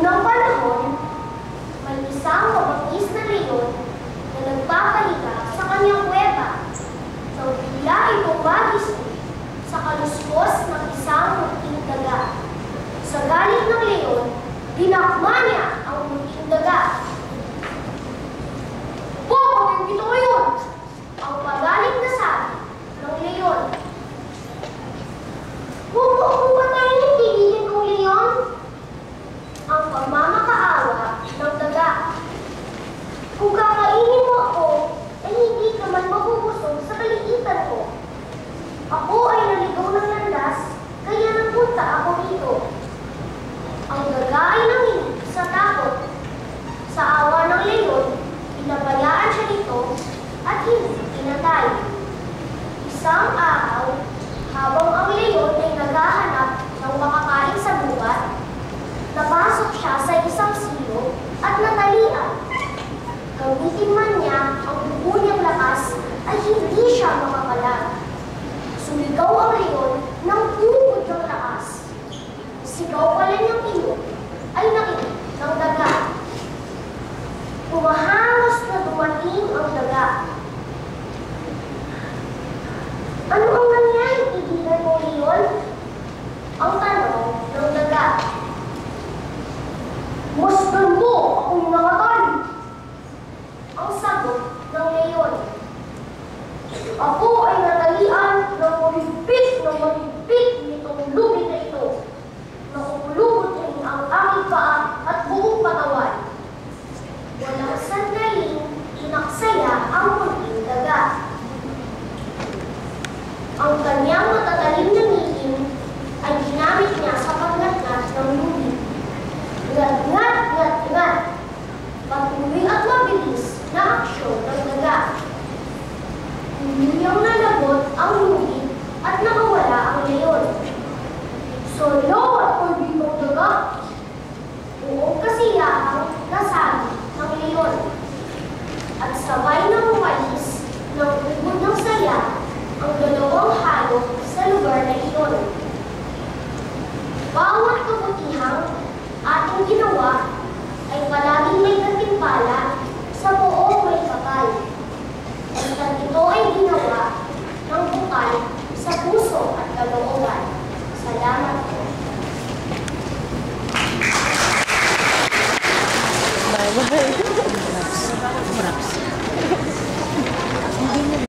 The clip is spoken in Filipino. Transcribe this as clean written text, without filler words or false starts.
unang panahon, may isang mabangis na leon na nagpapahinga sa kanyang kuweba. Nang bigla itong magising sa kaluskos ng isang munting daga. Sa galit ng leon, dinakma niya ang munting daga. "Bakit ito ngayon?" ang pagalit na sabi ng leon. "Huwag mo akong patayin, kaibigan kong leon," ang pagmamakaawa ng daga. "Kung kakainin mo ako, ay hindi ka man mabubusog sa kaliitan ko. Ako ay naligaw ng landas, kaya napunta ako dito." Ang daga ay nanginig sa takot. Sa awa ng leon, pinabayaan siya nito at hindi pinatay. Isang araw, habang ang leon ay naghahanap ng makakain sa gubat, napasok siya sa isang silo at natalian. Gamitin man niya ang buo niyang lakas ay hindi siya makapalag. Sumigaw ang leon ng tungkod ng lakas. Sigaw pala niyang iyon ay nakinig ng daga. Humahangos na dumating ang daga. "Ano ang nangyari, kaibigan mo, leon?" ang tanong ng daga. "Masdan mo akong nakatay," ang sagot ng leon. "Ako ay natalian ng mahigpit nitong lubi na ito. Nakupulubot rin ang aking paa at buong katawan." Walang sandaling inaksaya ang munting daga. Ang kanyang matatalim na ngipin ay ginamit niya sa paglatnat ng lubi. Ngat, ngat, ngat. Patuloy at mabilis na aksyon ng daga. Niyang nalabot ang lubi at nakawala ang leon. "Salamat, kaibigang daga," buong kasiyahang nasabi ng leon. At sabay na umalis ng ubod ng saya ang dalawang hayop sa lugar na iyon. Bawat kabutihang ating ginawa ay palaging may gantimpala sa buong may kapal. At ito ay ginawa ng bukal sa puso at kalooban. Salamat po.